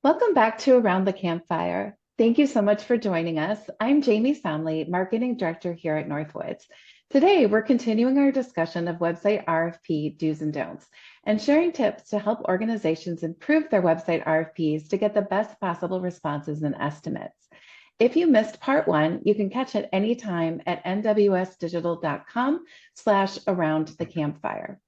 Welcome back to Around the Campfire. Thank you so much for joining us. I'm Jamie Somley, Marketing Director here at Northwoods. Today, we're continuing our discussion of website RFP do's and don'ts and sharing tips to help organizations improve their website RFPs to get the best possible responses and estimates. If you missed part one, you can catch it anytime at nwsdigital.com/around the campfire.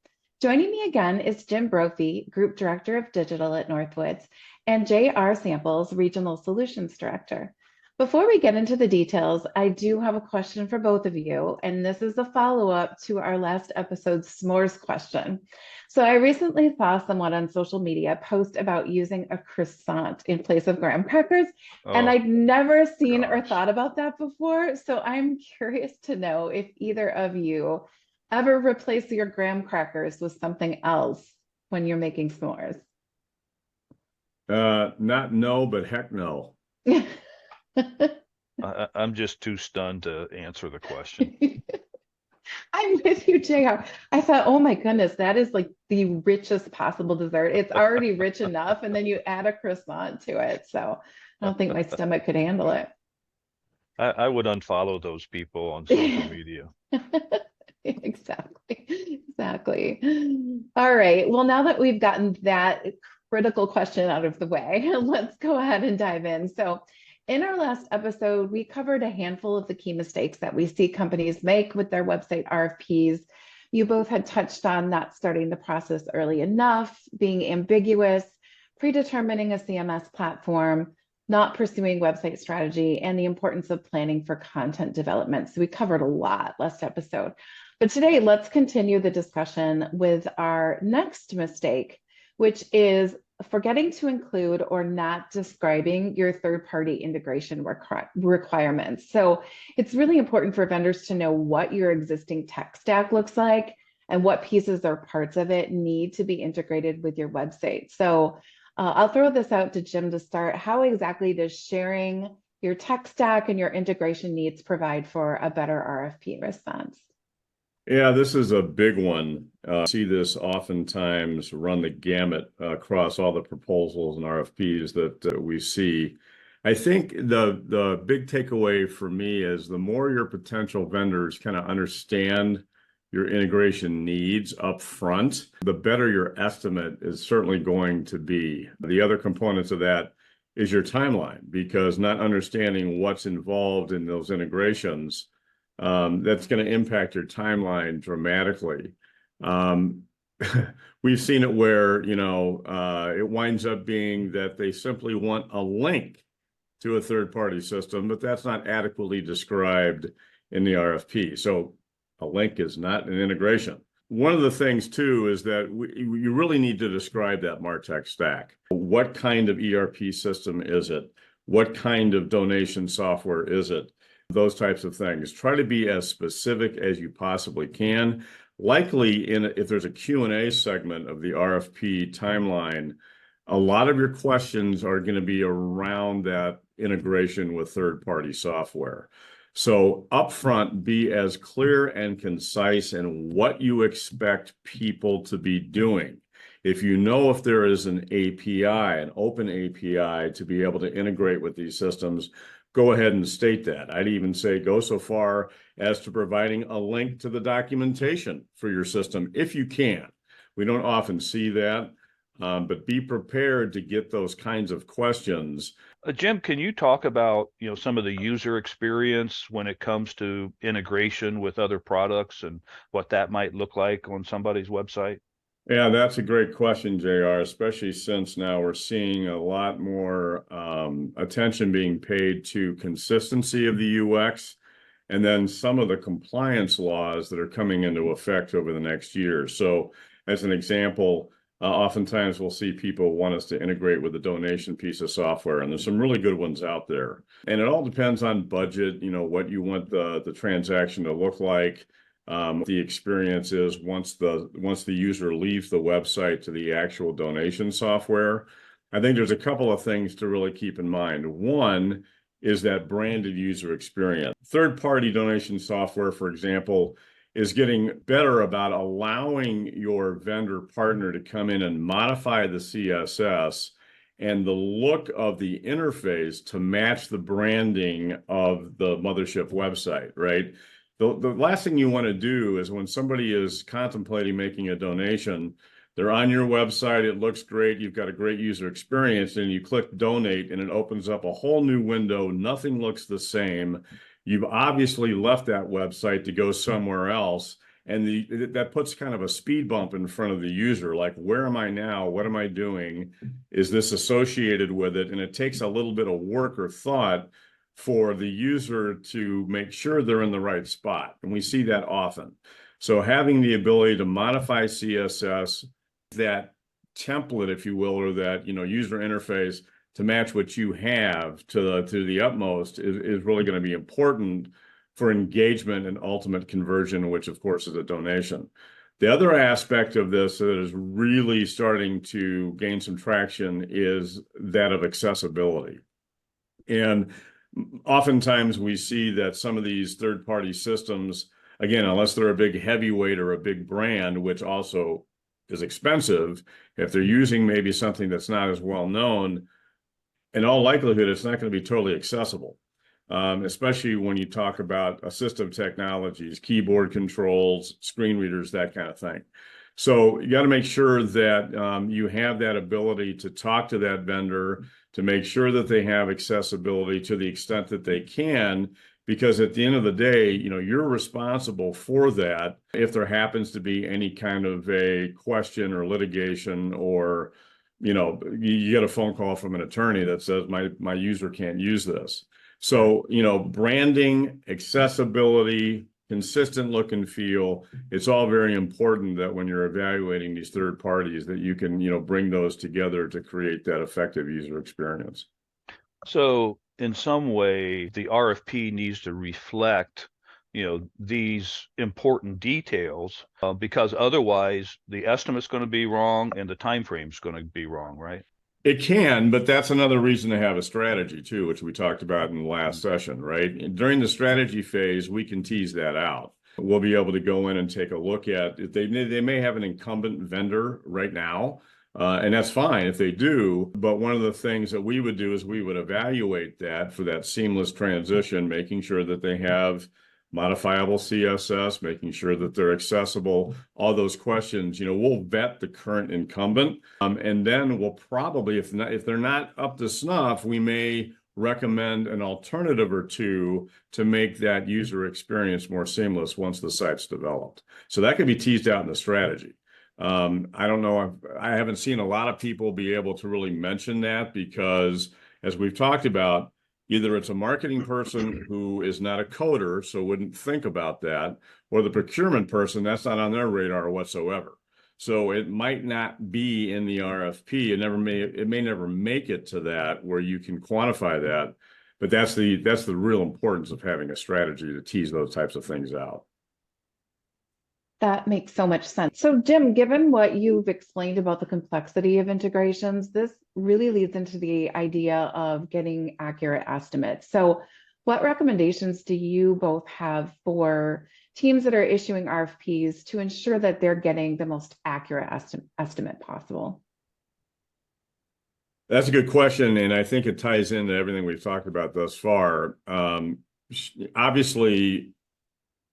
Joining me again is Jim Brophy, Group Director of Digital at Northwoods, and J.R. Samples, Regional Solutions Director. Before we get into the details, I do have a question for both of you, and this is a follow-up to our last episode's s'mores question. So I recently saw someone on social media post about using a croissant in place of graham crackers, and Oh, I'd never seen or gosh. thought about that before. So I'm curious to know if either of you ever replace your graham crackers with something else when you're making s'mores. Not no, but heck no. I'm just too stunned to answer the question. I'm with you, JR. I thought, oh my goodness, that is like the richest possible dessert. It's already rich enough, and then you add a croissant to it. So I don't think my stomach could handle it. I would unfollow those people on social media. Exactly. Exactly. All right. Well, now that we've gotten that critical question out of the way, let's go ahead and dive in. So, in our last episode, we covered a handful of the key mistakes that we see companies make with their website RFPs. You both had touched on not starting the process early enough, being ambiguous, predetermining a CMS platform, not pursuing website strategy, and the importance of planning for content development. So we covered a lot last episode. But today, let's continue the discussion with our next mistake, which is forgetting to include or not describing your third-party integration requirements. So it's really important for vendors to know what your existing tech stack looks like and what pieces or parts of it need to be integrated with your website. So I'll throw this out to Jim to start. How exactly does sharing your tech stack and your integration needs provide for a better RFP response? Yeah, this is a big one. See this oftentimes run the gamut across all the proposals and RFPs that we see. I think the big takeaway for me is the more your potential vendors kind of understand your integration needs up front, the better your estimate is certainly going to be. The other components of that is your timeline, because not understanding what's involved in those integrations, that's going to impact your timeline dramatically. Um, we've seen it where, it winds up being that they simply want a link to a third-party system, but that's not adequately described in the RFP. So a link is not an integration. One of the things, too, is that you really need to describe that MarTech stack. What kind of ERP system is it? What kind of donation software is it? Those types of things. Try to be as specific as you possibly can. Likely, if there's a Q&A segment of the RFP timeline, a lot of your questions are going to be around that integration with third-party software. So upfront, be as clear and concise in what you expect people to be doing. If you know if there is an API, an open API to be able to integrate with these systems, go ahead and state that. I'd even say go so far as to providing a link to the documentation for your system if you can. We don't often see that, but be prepared to get those kinds of questions. Jim, can you talk about, some of the user experience when it comes to integration with other products and what that might look like on somebody's website? Yeah, that's a great question, JR, especially since now we're seeing a lot more attention being paid to consistency of the UX, and then some of the compliance laws that are coming into effect over the next year. So as an example, oftentimes we'll see people want us to integrate with a donation piece of software, and there's some really good ones out there. And it all depends on budget, what you want the transaction to look like. The experience is once the user leaves the website to the actual donation software. I think there's a couple of things to really keep in mind. One is that branded user experience. Third-party donation software, for example, is getting better about allowing your vendor partner to come in and modify the CSS and the look of the interface to match the branding of the mothership website, right? The last thing you want to do is when somebody is contemplating making a donation, they're on your website, it looks great, you've got a great user experience, and you click donate and it opens up a whole new window. Nothing looks the same. You've obviously left that website to go somewhere else. And that puts kind of a speed bump in front of the user, like, where am I now? What am I doing? Is this associated with it? And it takes a little bit of work or thought for the user to make sure they're in the right spot. And we see that often. So having the ability to modify CSS, that template, if you will, or that, user interface to match what you have to the utmost is really going to be important for engagement and ultimate conversion, which of course is a donation. The other aspect of this that is really starting to gain some traction is that of accessibility. And oftentimes we see that some of these third-party systems, again, unless they're a big heavyweight or a big brand, which also is expensive, if they're using maybe something that's not as well known, in all likelihood, it's not going to be totally accessible. Especially when you talk about assistive technologies, keyboard controls, screen readers, that kind of thing. So you got to make sure that you have that ability to talk to that vendor, to make sure that they have accessibility to the extent that they can, because at the end of the day, you're responsible for that. If there happens to be any kind of a question or litigation, or you get a phone call from an attorney that says my user can't use this. So, branding, accessibility, consistent look and feel, it's all very important that when you're evaluating these third parties that you can, bring those together to create that effective user experience. So in some way, the RFP needs to reflect, these important details, because otherwise the estimate's going to be wrong and the time frame's going to be wrong, right? It can, but that's another reason to have a strategy too, which we talked about in the last session, right? And during the strategy phase, we can tease that out. We'll be able to go in and take a look at if they may have an incumbent vendor right now, and that's fine if they do. But one of the things that we would do is we would evaluate that for that seamless transition, making sure that they have modifiable CSS, making sure that they're accessible, all those questions. We'll vet the current incumbent, and then we'll probably, if they're not up to snuff, we may recommend an alternative or two to make that user experience more seamless once the site's developed. So that could be teased out in the strategy. I don't know, I haven't seen a lot of people be able to really mention that because, as we've talked about, either it's a marketing person who is not a coder, so wouldn't think about that, or the procurement person, that's not on their radar whatsoever. So it might not be in the RFP. It may never make it to that where you can quantify that. But that's the real importance of having a strategy to tease those types of things out. That makes so much sense. So, Jim, given what you've explained about the complexity of integrations, this really leads into the idea of getting accurate estimates. So, what recommendations do you both have for teams that are issuing RFPs to ensure that they're getting the most accurate estimate possible? That's a good question, and I think it ties into everything we've talked about thus far. Obviously,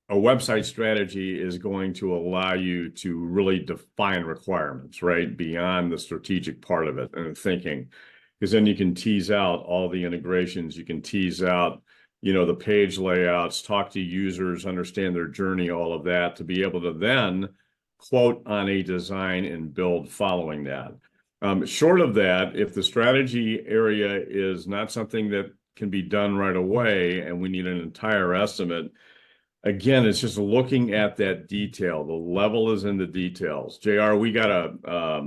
a website strategy is going to allow you to really define requirements, right? Beyond the strategic part of it and thinking, because then you can tease out all the integrations, you can tease out, the page layouts, talk to users, understand their journey, all of that, to be able to then quote on a design and build following that. Short of that, if the strategy area is not something that can be done right away and we need an entire estimate, again, it's just looking at that detail. The level is in the details. JR, we got a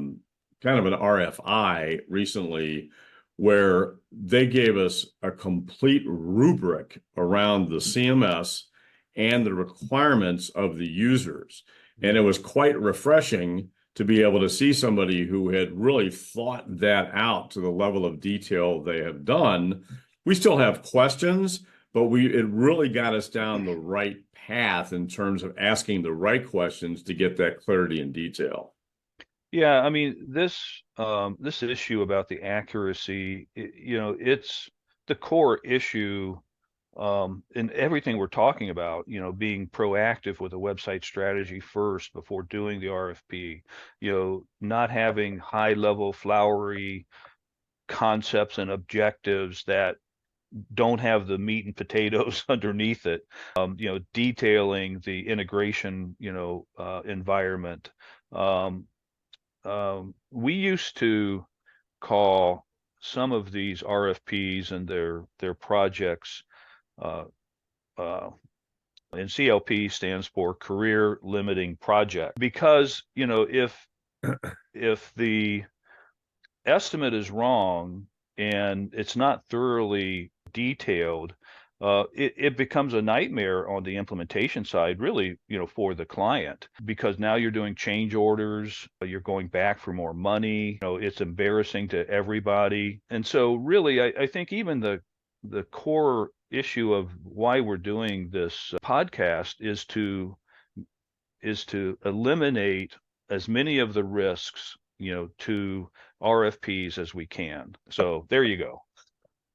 kind of an RFI recently where they gave us a complete rubric around the CMS and the requirements of the users. And it was quite refreshing to be able to see somebody who had really thought that out to the level of detail they have done. We still have questions, but it really got us down the right path in terms of asking the right questions to get that clarity and detail. Yeah, I mean, this issue about the accuracy, it's the core issue in everything we're talking about, being proactive with a website strategy first before doing the RFP, not having high level flowery concepts and objectives that don't have the meat and potatoes underneath it, detailing the integration, environment. Um, we used to call some of these RFPs and their projects, uh, uh, and CLP stands for Career Limiting Project, because if the estimate is wrong and it's not thoroughly detailed, it becomes a nightmare on the implementation side, really, for the client, because now you're doing change orders, you're going back for more money, it's embarrassing to everybody. And so really, I think even the core issue of why we're doing this podcast is to eliminate as many of the risks, to RFPs as we can. So there you go.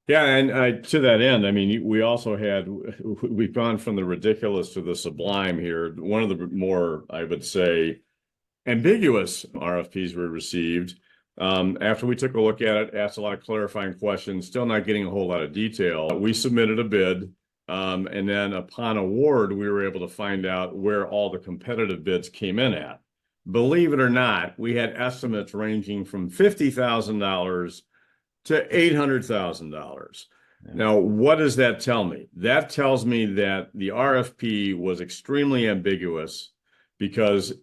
Yeah, and to that end, I mean, we've gone from the ridiculous to the sublime here. One of the more, I would say, ambiguous RFPs we received, after we took a look at it, asked a lot of clarifying questions, still not getting a whole lot of detail. We submitted a bid, and then upon award, we were able to find out where all the competitive bids came in at. Believe it or not, we had estimates ranging from $50,000 to $800,000. Yeah. Now, what does that tell me? That tells me that the RFP was extremely ambiguous, because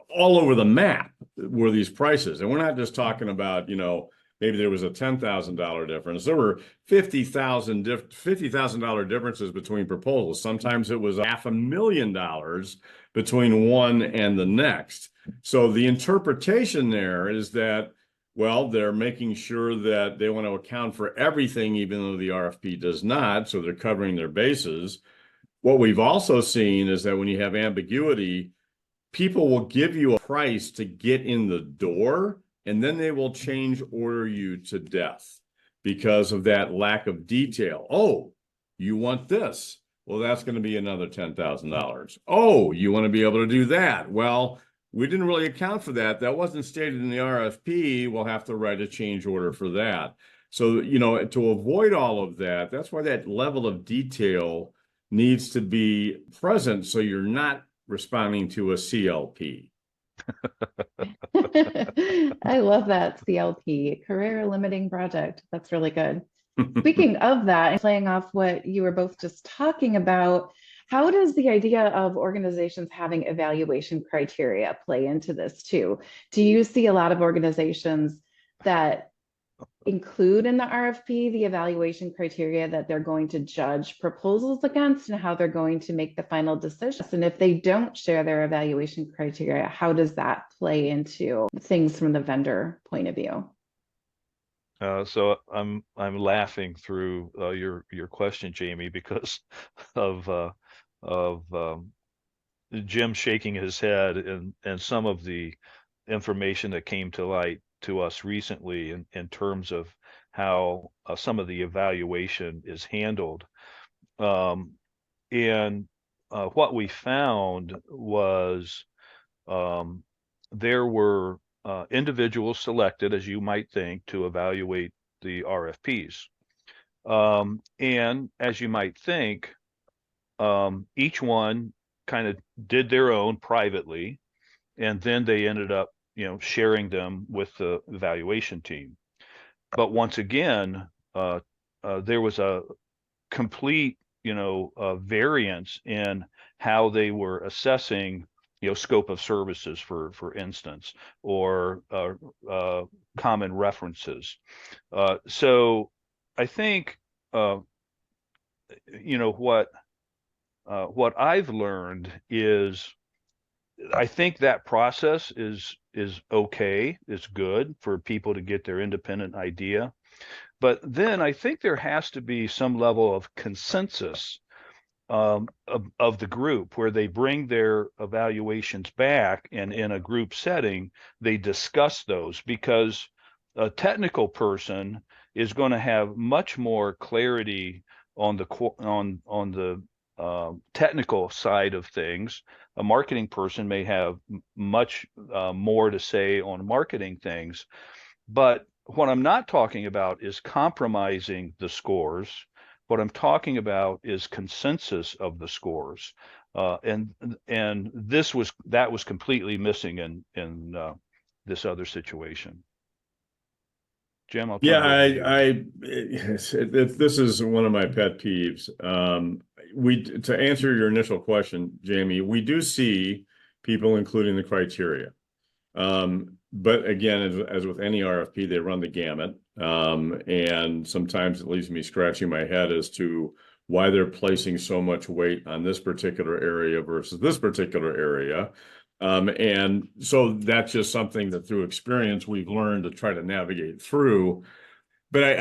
all over the map were these prices. And we're not just talking about, maybe there was a $10,000 difference. There were $50,000 differences between proposals. Sometimes it was $500,000 between one and the next. So the interpretation there is that, well, they're making sure that they want to account for everything, even though the RFP does not. So they're covering their bases. What we've also seen is that when you have ambiguity, people will give you a price to get in the door, and then they will change order you to death because of that lack of detail. Oh, you want this? Well, that's going to be another $10,000. Oh, you want to be able to do that? Well, we didn't really account for that. That wasn't stated in the RFP. We'll have to write a change order for that. So, to avoid all of that, that's why that level of detail needs to be present, so you're not responding to a CLP. I love that, CLP, Career Limiting Project. That's really good. Speaking of that, and playing off what you were both just talking about, how does the idea of organizations having evaluation criteria play into this too? Do you see a lot of organizations that include in the RFP the evaluation criteria that they're going to judge proposals against and how they're going to make the final decision? And if they don't share their evaluation criteria, how does that play into things from the vendor point of view? So I'm laughing through your question, Jamie, because of Jim shaking his head and some of the information that came to light to us recently in terms of how some of the evaluation is handled. And what we found was there were individuals selected, as you might think, to evaluate the RFPs. And as you might think, each one kind of did their own privately, and then they ended up, sharing them with the evaluation team. But once again, there was a complete, variance in how they were assessing, scope of services, for instance, or common references. So I think, what I've learned is, I think that process is okay. It's good for people to get their independent idea. But then I think there has to be some level of consensus of the group, where they bring their evaluations back, and in a group setting, they discuss those, because a technical person is going to have much more clarity on the technical side of things. A marketing person may have much more to say on marketing things. But what I'm not talking about is compromising the scores. What I'm talking about is consensus of the scores. And that was completely missing in this other situation. Jim, I'll turn Yeah, it over to you. this is one of my pet peeves. To answer your initial question, Jamie, we do see people including the criteria. But again, as with any RFP, they run the gamut. And sometimes it leaves me scratching my head as to why they're placing so much weight on this particular area versus this particular area. And so that's just something that through experience we've learned to try to navigate through. But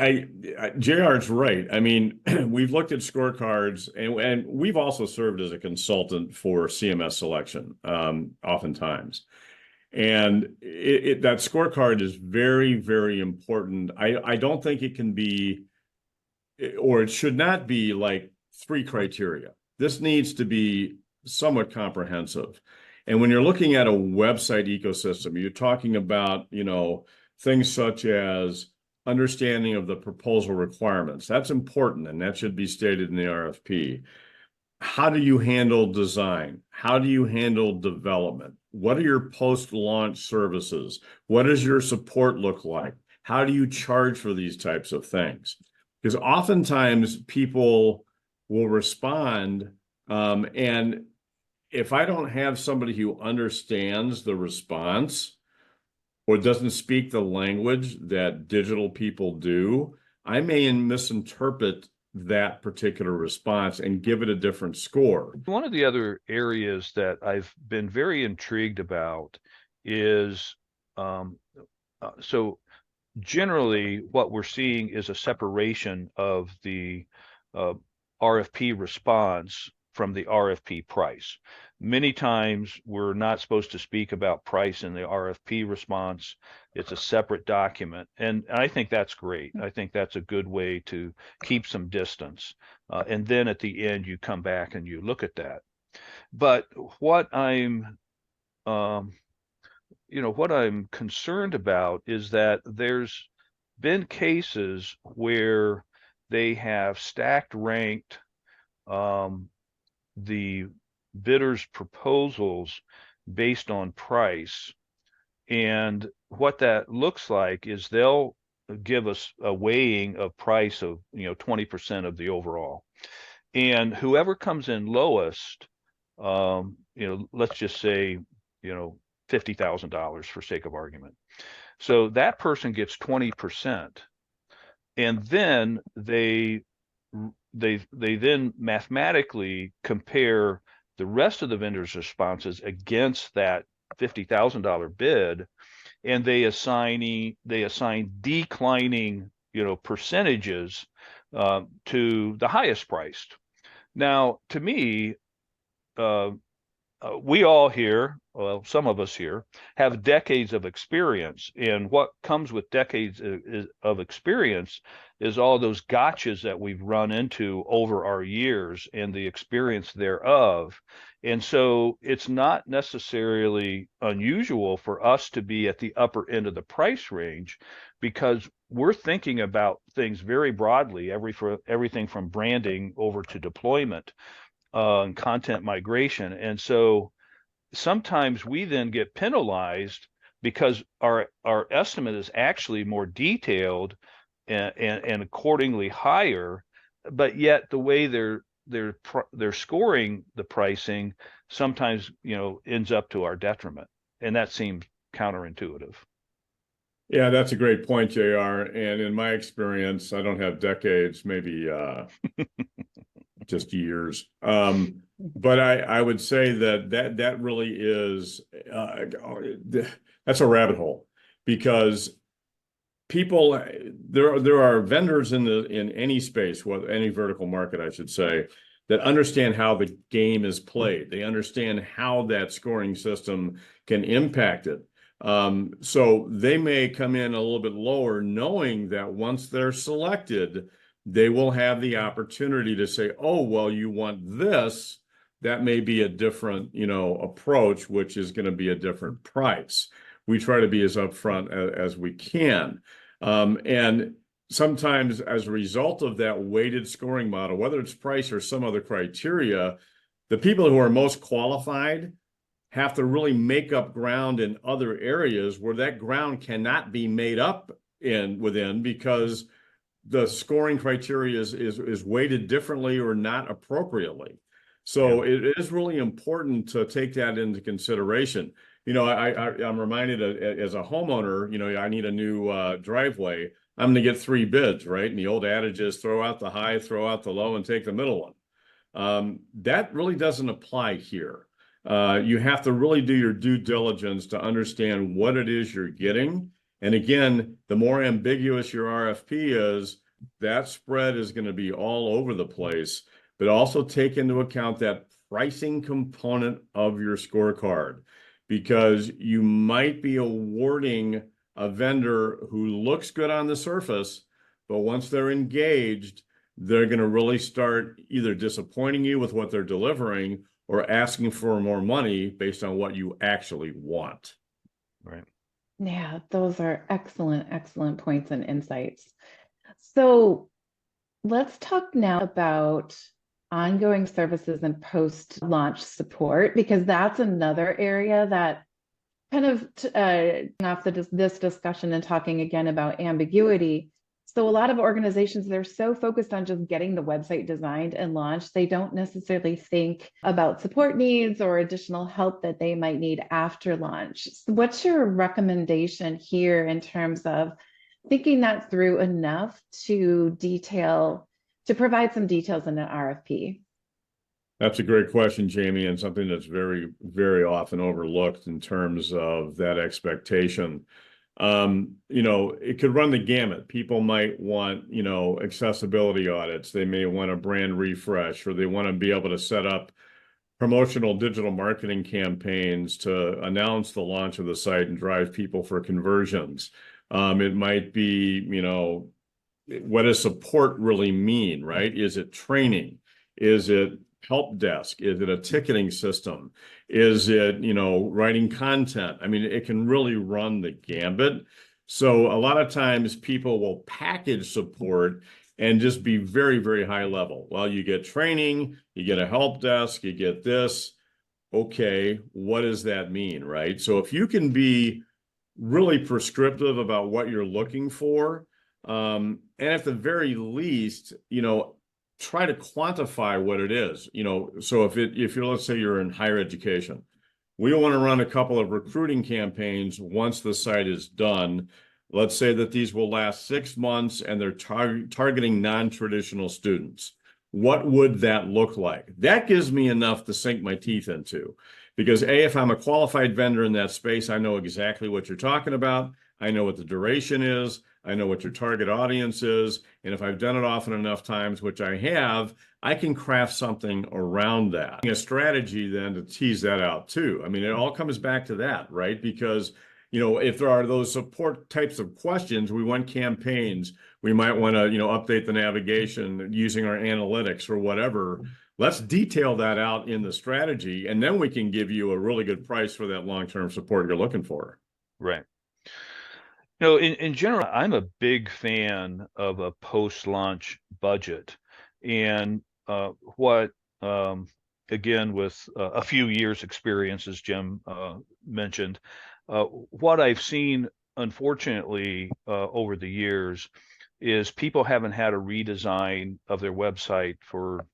JR's right. I mean, we've looked at scorecards, and we've also served as a consultant for CMS selection, oftentimes. And that scorecard is very, very important. I don't think it can be, or it should not be, like 3 criteria. This needs to be somewhat comprehensive. And when you're looking at a website ecosystem, you're talking about, things such as understanding of the proposal requirements. That's important, and that should be stated in the RFP. How do you handle design? How do you handle development? What are your post-launch services? What does your support look like? How do you charge for these types of things? Because oftentimes people will respond, and if I don't have somebody who understands the response or doesn't speak the language that digital people do, I may misinterpret that particular response and give it a different score. One of the other areas that I've been very intrigued about is so generally what we're seeing is a separation of the RFP response from the RFP price. Many times we're not supposed to speak about price in the RFP response. It's a separate document. And I think that's great. I think that's a good way to keep some distance. And then at the end, you come back and you look at that. But what I'm concerned about is that there's been cases where they have stacked ranked the bidders' proposals based on price. And what that looks like is they'll give us a weighing of price of 20% of the overall. And whoever comes in lowest, let's just say, $50,000 for sake of argument. So that person gets 20. And then they then mathematically compare the rest of the vendors' responses against that $50,000 bid, and they assign declining percentages to the highest priced. Now, to me, we all here, well, some of us here, have decades of experience. And what comes with decades of experience is all those gotchas that we've run into over our years and the experience thereof. And so it's not necessarily unusual for us to be at the upper end of the price range, because we're thinking about things very broadly, everything from branding over to deployment and content migration. And so sometimes we then get penalized because our estimate is actually more detailed and accordingly higher, but yet the way they're scoring the pricing sometimes ends up to our detriment, and that seems counterintuitive. Yeah, that's a great point, JR. And in my experience, I don't have decades, maybe just years. But I would say that really is that's a rabbit hole, because people, there are vendors in any space, any vertical market, I should say, that understand how the game is played. They understand how that scoring system can impact it. So they may come in a little bit lower, knowing that once they're selected, they will have the opportunity to say, oh, well, you want this. That may be a different, approach, which is going to be a different price. We try to be as upfront as we can. And sometimes as a result of that weighted scoring model, whether it's price or some other criteria, the people who are most qualified have to really make up ground in other areas where that ground cannot be made up within because the scoring criteria is weighted differently or not appropriately. So it is really important to take that into consideration. I'm reminded as a homeowner, I need a new driveway. I'm going to get 3 bids, right? And the old adage is throw out the high, throw out the low, and take the middle one. That really doesn't apply here. You have to really do your due diligence to understand what it is you're getting. And again, the more ambiguous your RFP is, that spread is going to be all over the place, but also take into account that pricing component of your scorecard, because you might be awarding a vendor who looks good on the surface, but once they're engaged, they're going to really start either disappointing you with what they're delivering or asking for more money based on what you actually want. Right. Yeah, those are excellent, excellent points and insights. So let's talk now about ongoing services and post-launch support, because that's another area that kind of off this discussion and talking again about ambiguity. So a lot of organizations, they're so focused on just getting the website designed and launched, they don't necessarily think about support needs or additional help that they might need after launch. So what's your recommendation here in terms of thinking that through enough to provide some details in an RFP? That's a great question, Jamie, and something that's very, very often overlooked in terms of that expectation. It could run the gamut. People might want, accessibility audits. They may want a brand refresh, or they want to be able to set up promotional digital marketing campaigns to announce the launch of the site and drive people for conversions. It might be, what does support really mean, right? Is it training? Is it help desk? Is it a ticketing system? Is it, writing content? I mean, it can really run the gambit. So a lot of times people will package support and just be very, very high level. Well, you get training, you get a help desk, you get this. Okay, what does that mean, right? So if you can be really prescriptive about what you're looking for, and at the very least, try to quantify what it is. So if you're, let's say you're in higher education, we want to run a couple of recruiting campaigns once the site is done. Let's say that these will last 6 months and they're targeting non-traditional students. What would that look like? That gives me enough to sink my teeth into, because if I'm a qualified vendor in that space, I know exactly what you're talking about. I know what the duration is. I know what your target audience is. And if I've done it often enough times, which I have, I can craft something around that. A strategy then to tease that out too. I mean, it all comes back to that, right? Because, if there are those support types of questions, we want campaigns. We might want to, update the navigation using our analytics or whatever. Let's detail that out in the strategy, and then we can give you a really good price for that long-term support you're looking for. Right. In general, I'm a big fan of a post-launch budget. And what, again, with a few years experience, as Jim mentioned, what I've seen, unfortunately, over the years is people haven't had a redesign of their website for,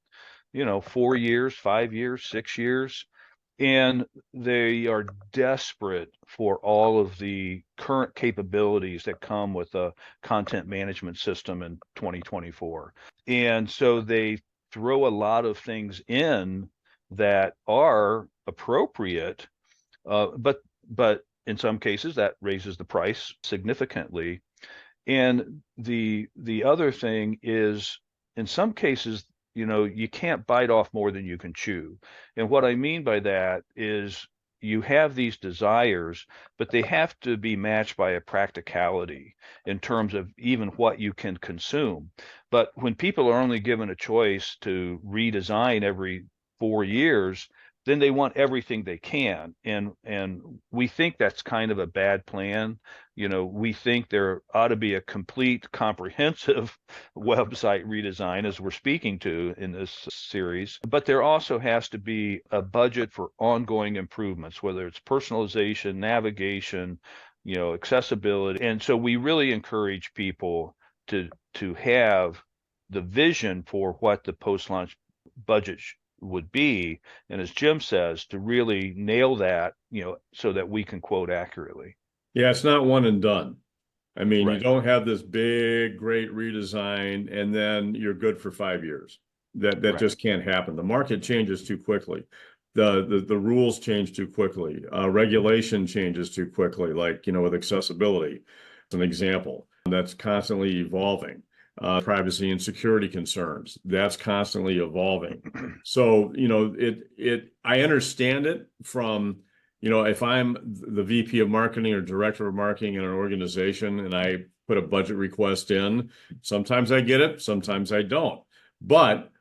4 years, 5 years, 6 years. And they are desperate for all of the current capabilities that come with a content management system in 2024. And so they throw a lot of things in that are appropriate, but in some cases that raises the price significantly. And the other thing is, in some cases, you can't bite off more than you can chew. And what I mean by that is you have these desires, but they have to be matched by a practicality in terms of even what you can consume. But when people are only given a choice to redesign every 4 years, then they want everything they can. And we think that's kind of a bad plan. We think there ought to be a complete, comprehensive website redesign, as we're speaking to in this series. But there also has to be a budget for ongoing improvements, whether it's personalization, navigation, accessibility. And so we really encourage people to have the vision for what the post-launch budget would be, and as Jim says, to really nail that, so that we can quote accurately. Yeah, it's not one and done. I mean, you Right. don't have this big, great redesign and then you're good for 5 years. That Right. just can't happen. The market changes too quickly. The rules change too quickly. Regulation changes too quickly, like, with accessibility. It's an example that's constantly evolving. Privacy and security concerns, that's constantly evolving. So, I understand it from, if I'm the VP of marketing or director of marketing in an organization and I put a budget request in, sometimes I get it, sometimes I don't. But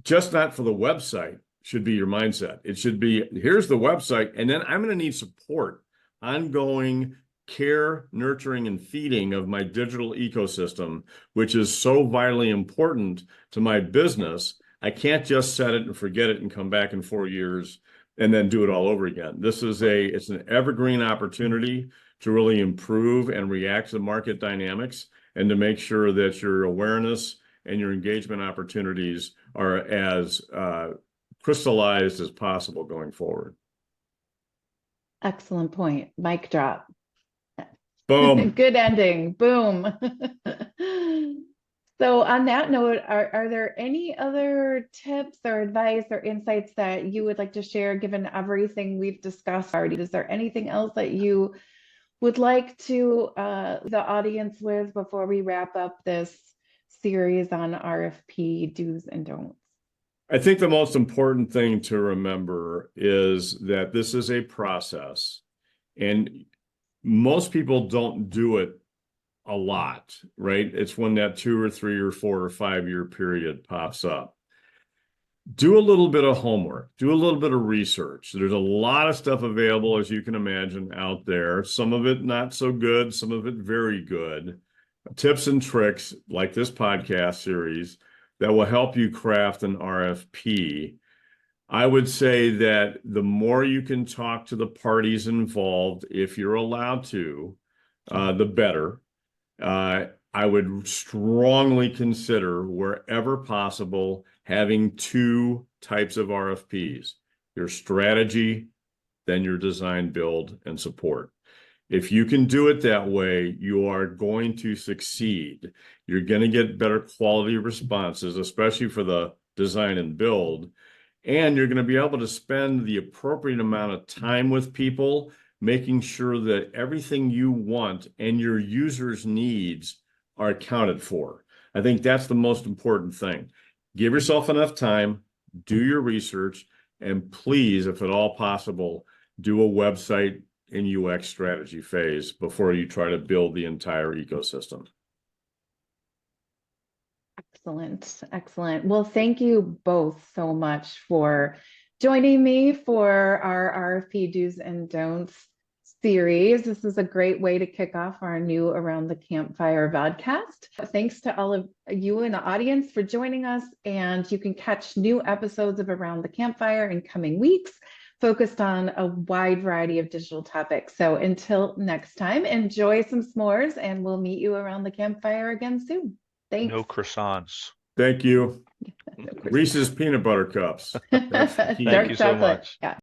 just not for the website should be your mindset. It should be, here's the website, and then I'm going to need support, ongoing care, nurturing, and feeding of my digital ecosystem, which is so vitally important to my business. I can't just set it and forget it and come back in 4 years and then do it all over again. This is it's an evergreen opportunity to really improve and react to the market dynamics and to make sure that your awareness and your engagement opportunities are as crystallized as possible going forward. Excellent point. Mic drop. Boom. Good ending. Boom. So on that note, are there any other tips or advice or insights that you would like to share, given everything we've discussed already? Is there anything else that you would like to the audience with before we wrap up this series on RFP do's and don'ts? I think the most important thing to remember is that this is a process, and most people don't do it a lot, right? It's when that 2 or 3 or 4 or 5 year period pops up. Do a little bit of homework, do a little bit of research. There's a lot of stuff available, as you can imagine, out there. Some of it not so good, some of it very good. Tips and tricks like this podcast series that will help you craft an RFP. I would say that the more you can talk to the parties involved, if you're allowed to, the better. I would strongly consider, wherever possible, having 2 types of RFPs: your strategy, then your design, build, and support. If you can do it that way, you are going to succeed. You're going to get better quality responses, especially for the design and build. And you're going to be able to spend the appropriate amount of time with people, making sure that everything you want and your users' needs are accounted for. I think that's the most important thing. Give yourself enough time, do your research, and please, if at all possible, do a website and UX strategy phase before you try to build the entire ecosystem. Excellent. Excellent. Well, thank you both so much for joining me for our RFP do's and don'ts series. This is a great way to kick off our new Around the Campfire podcast. Thanks to all of you in the audience for joining us, and you can catch new episodes of Around the Campfire in coming weeks, focused on a wide variety of digital topics. So until next time, enjoy some s'mores, and we'll meet you around the campfire again soon. Thanks. No croissants. Thank you. No Reese's peanut butter cups. Dark Thank you so chocolate. much. Yeah.